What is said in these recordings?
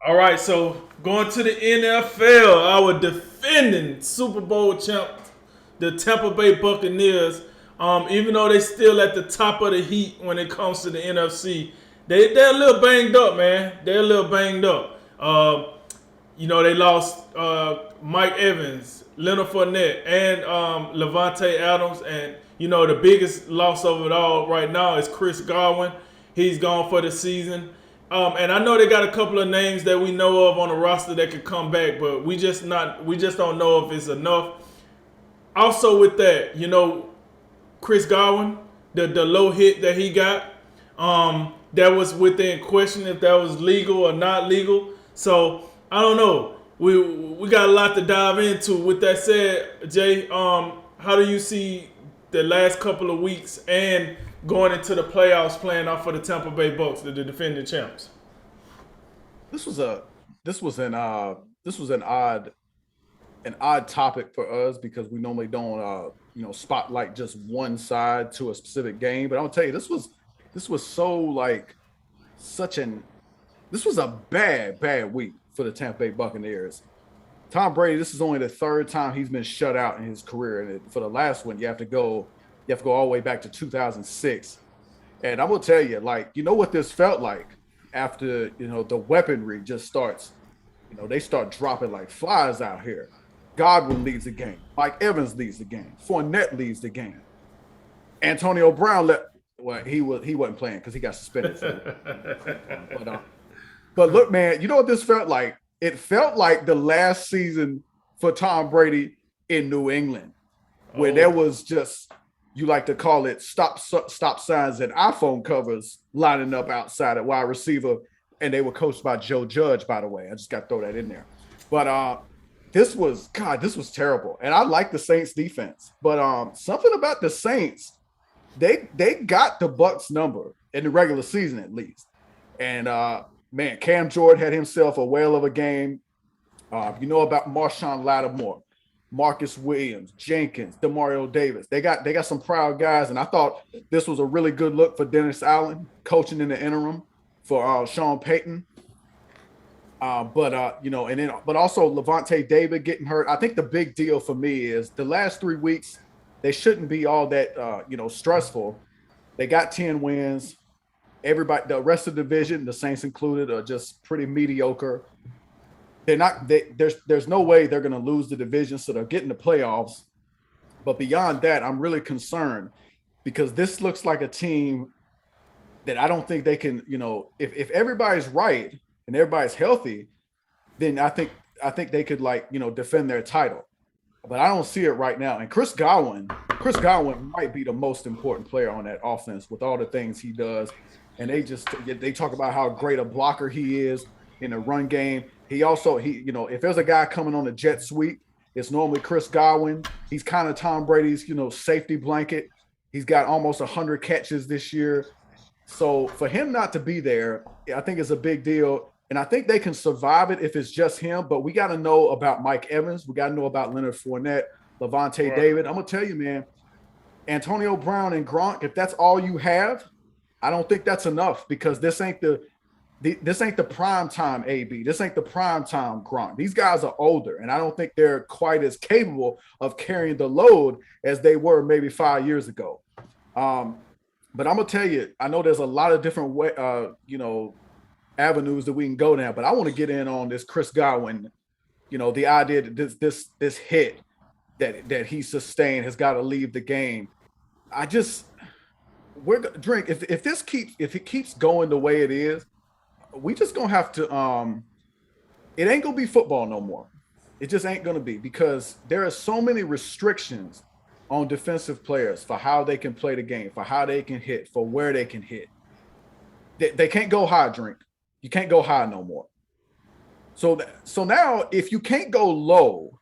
All right, so going to the NFL, our defending Super Bowl champs, the Tampa Bay Buccaneers. Even though they still at the top of the heat when it comes to the NFC, they're a little banged up, man. They're a little banged up. They lost Mike Evans, Leonard Fournette, and Levante Adams, and the biggest loss of it all right now is Chris Godwin. He's gone for the season. And I know they got a couple of names that we know of on the roster that could come back, but we just don't know if it's enough. Also with that, Chris Godwin, the low hit that he got, that was within question if that was legal or not legal. So I don't know. We got a lot to dive into. With that said, Jay, how do you see the last couple of weeks and going into the playoffs playing out for the Tampa Bay Bucks, the defending champs? This was a this was an odd topic for us because we normally don't spotlight just one side to a specific game. But I'll tell you, this was so like such an this was a bad week for the Tampa Bay Buccaneers. Tom Brady, this is only the third time he's been shut out in his career, and for the last one, you have to go all the way back to 2006. And I'm gonna tell you, like, you know what this felt like after the weaponry just starts. They start dropping like flies out here. Godwin leads the game. Mike Evans leads the game. Fournette leads the game. Antonio Brown he wasn't playing because he got suspended. But look, man, you know what this felt like? It felt like the last season for Tom Brady in New England, where there Oh, was just, you like to call it, stop signs and iPhone covers lining up outside at wide receiver, and they were coached by Joe Judge, by the way. I just got to throw that in there. But this was terrible, and I like the Saints defense, but something about the Saints, they got the Bucks number in the regular season at least, and man, Cam Jordan had himself a whale of a game. You know about Marshawn Lattimore, Marcus Williams, Jenkins, Demario Davis. They got some proud guys, and I thought this was a really good look for Dennis Allen coaching in the interim for Sean Payton. But also Levante David getting hurt. I think the big deal for me is the last 3 weeks, they shouldn't be all that stressful. They got 10 wins. Everybody, the rest of the division, the Saints included, are just pretty mediocre. There's no way they're going to lose the division, so they're getting the playoffs. But beyond that, I'm really concerned because this looks like a team that I don't think they can, if everybody's right and everybody's healthy, then I think they could, like, defend their title. But I don't see it right now. And Chris Godwin might be the most important player on that offense with all the things he does. And they talk about how great a blocker he is in the run game. If there's a guy coming on a jet sweep, it's normally Chris Godwin. He's kind of Tom Brady's, safety blanket. He's got almost 100 catches this year. So for him not to be there, I think is a big deal. And I think they can survive it if it's just him. But we got to know about Mike Evans. We got to know about Leonard Fournette, Levante right. David. I'm going to tell you, man, Antonio Brown and Gronk, if that's all you have, I don't think that's enough because this ain't the prime time AB. This ain't the prime time Gronk. These guys are older, and I don't think they're quite as capable of carrying the load as they were maybe 5 years ago. But I'm gonna tell you, I know there's a lot of different avenues that we can go down, but I want to get in on this Chris Godwin. The idea that this hit that he sustained has got to leave the game. I just we're drink if it keeps going the way it is, we just gonna have to it ain't gonna be football no more. It just ain't gonna be because there are so many restrictions on defensive players for how they can play the game, for how they can hit, for where they can hit. They can't go high, drink. You can't go high no more. So now if you can't go low,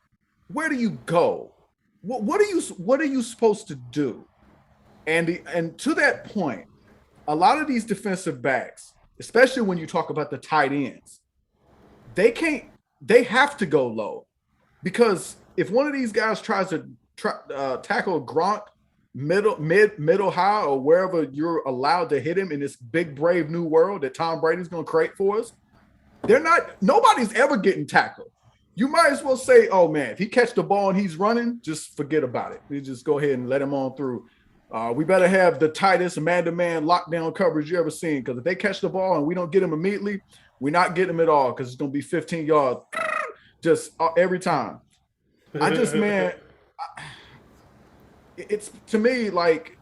where do you go? What are you supposed to do? And to that point, a lot of these defensive backs, especially when you talk about the tight ends, they can't. They have to go low because if one of these guys tries to tackle Gronk middle high or wherever you're allowed to hit him in this big brave new world that Tom Brady's going to create for us, Nobody's ever getting tackled. You might as well say, oh man, if he catch the ball and he's running, just forget about it. We just go ahead and let him on through. We better have the tightest man-to-man lockdown coverage you ever seen, because if they catch the ball and we don't get him immediately, we're not getting him at all, because it's going to be 15 yards just every time. It's to me like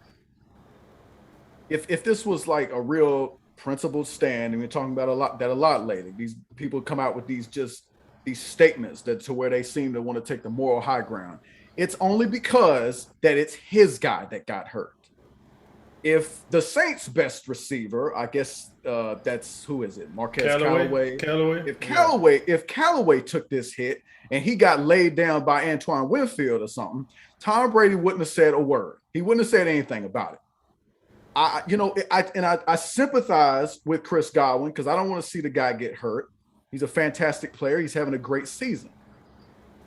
if this was like a real principled stand, and we're talking about a lot lately, these people come out with these statements that to where they seem to want to take the moral high ground. It's only because that it's his guy that got hurt. If the Saints' best receiver, I guess that's who is it? Marquez Callaway. If Callaway took this hit and he got laid down by Antoine Winfield or something, Tom Brady wouldn't have said a word. He wouldn't have said anything about it. I sympathize with Chris Godwin, because I don't want to see the guy get hurt. He's a fantastic player. He's having a great season.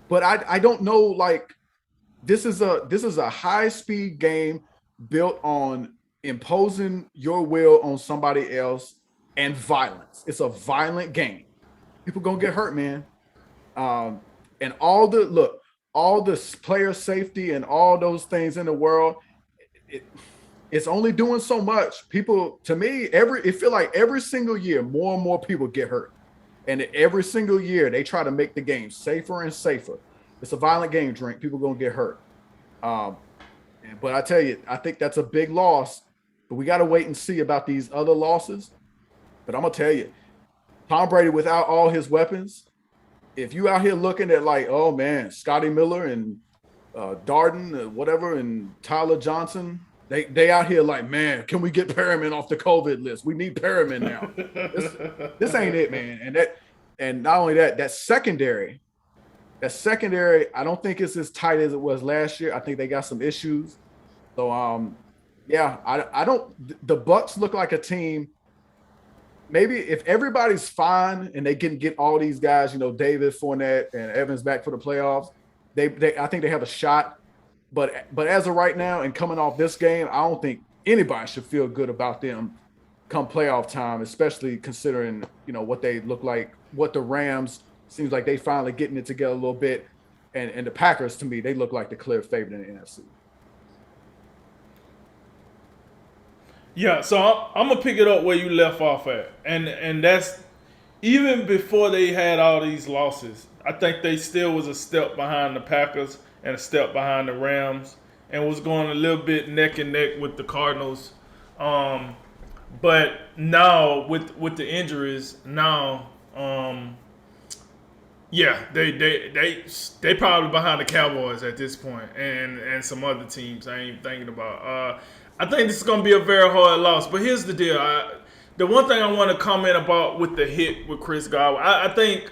But I don't know, like, this is a high-speed game built on imposing your will on somebody else and violence. It's a violent game. People gonna get hurt, man. And all the player safety and all those things in the world, it's only doing so much. People, to me, it feel like every single year, more and more people get hurt. And every single year, they try to make the game safer and safer. It's a violent game, Drink. People going to get hurt. But I tell you, I think that's a big loss. But we got to wait and see about these other losses. But I'm going to tell you, Tom Brady, without all his weapons, if you out here looking at like, oh, man, Scotty Miller and Darden, whatever, and Tyler Johnson, they out here like, man, can we get Perriman off the COVID list? We need Perriman now. This ain't it, man. And not only that secondary, I don't think it's as tight as it was last year. I think they got some issues. So I don't. The Bucks look like a team. Maybe if everybody's fine and they can get all these guys, David, Fournette, and Evans back for the playoffs, I think they have a shot. But as of right now, and coming off this game, I don't think anybody should feel good about them come playoff time, especially considering, what they look like, what the Rams seems like they finally getting it together a little bit. And the Packers, to me, they look like the clear favorite in the NFC. Yeah, so I'm going to pick it up where you left off at. And that's even before they had all these losses, I think they still was a step behind the Packers and a step behind the Rams, and was going a little bit neck and neck with the Cardinals. But now with the injuries, now they probably behind the Cowboys at this point, and some other teams I ain't thinking about. I think this is going to be a very hard loss. But here's the deal. The one thing I want to comment about with the hit with Chris Godwin, I think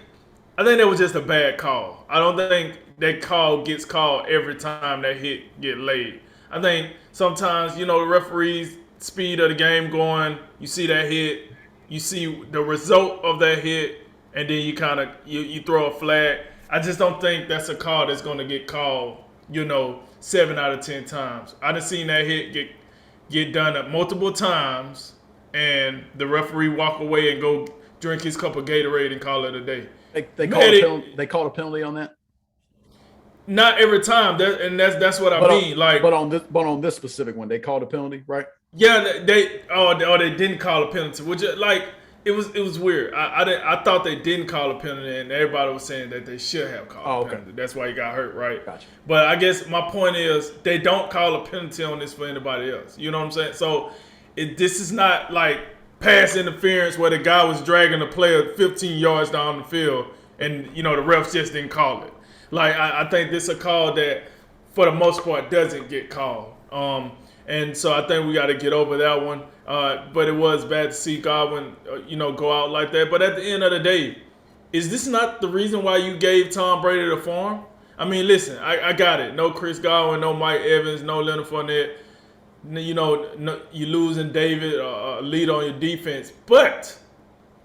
that was just a bad call. I don't think that call gets called every time that hit get laid. I think sometimes, the referee's speed of the game going, you see that hit, you see the result of that hit, and then you kind of you throw a flag. I just don't think that's a call that's going to get called, 7 out of 10 times. I done seen that hit get done multiple times, and the referee walk away and go drink his cup of Gatorade and call it a day. They called a penalty on that? Not every time, that's what I mean. But on this specific one, they called a penalty, right? Yeah, they didn't call a penalty, which it was weird. I thought they didn't call a penalty, and everybody was saying that they should have called a penalty. That's why he got hurt, right? Gotcha. But I guess my point is they don't call a penalty on this for anybody else. You know what I'm saying? So this is not like pass interference where the guy was dragging the player 15 yards down the field, and the refs just didn't call it. Like I think this is a call that, for the most part, doesn't get called. And so I think we got to get over that one. But it was bad to see Godwin, go out like that. But at the end of the day, is this not the reason why you gave Tom Brady the farm? I mean, listen, I got it. No Chris Godwin, no Mike Evans, no Leonard Fournette. You losing David, lead on your defense. But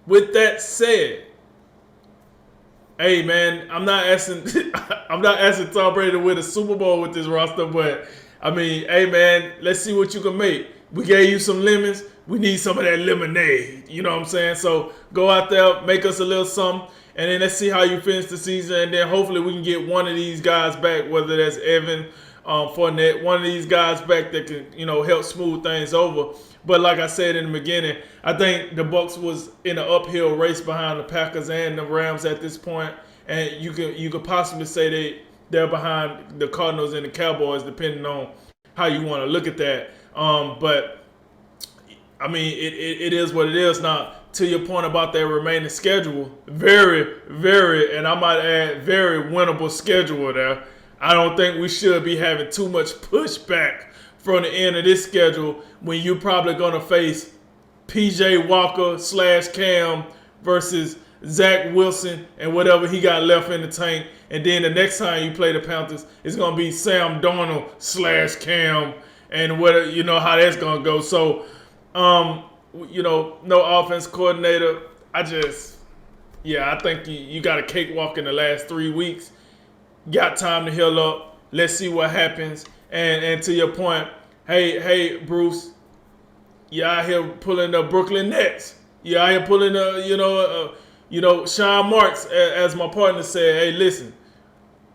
with that said, hey man, I'm not asking Tom Brady to win a Super Bowl with this roster, but I mean, hey man, let's see what you can make. We gave you some lemons. we need some of that lemonade. You know what I'm saying? So go out there, make us a little something, and then let's see how you finish the season. And then hopefully we can get one of these guys back, whether that's Evan, Fournette, one of these guys back that can, help smooth things over. But like I said in the beginning, I think the Bucs was in an uphill race behind the Packers and the Rams at this point, and you could possibly say they're behind the Cardinals and the Cowboys, depending on how you want to look at that. But I mean, it is what it is. Now, to your point about that remaining schedule, very, very, and I might add, very winnable schedule there. I don't think we should be having too much pushback from the end of this schedule when you're probably going to face PJ Walker / Cam versus Zach Wilson and whatever he got left in the tank. And then the next time you play the Panthers, it's going to be Sam Darnold / Cam and what, how that's going to go. So, no offense coordinator. I think you got a cakewalk in the last 3 weeks. Got time to heal up. Let's see what happens. And to your point, hey, Bruce, you out here pulling the Brooklyn Nets. You out here pulling the, Sean Marks, as my partner said. Hey, listen,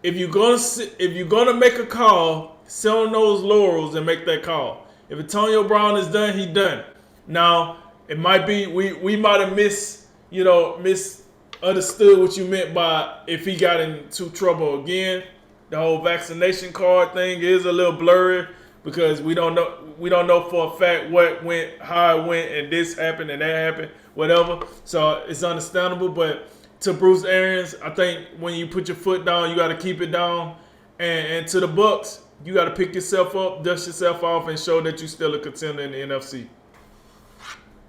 if you're gonna make a call, sit on those laurels and make that call. If Antonio Brown is done, he done. Now it might be we might have misunderstood what you meant by if he got into trouble again. The whole vaccination card thing is a little blurry because we don't know for a fact what went, how it went, and this happened and that happened, whatever. So it's understandable. But to Bruce Arians, I think when you put your foot down, you got to keep it down. And to the Bucs, you got to pick yourself up, dust yourself off, and show that you're still a contender in the NFC.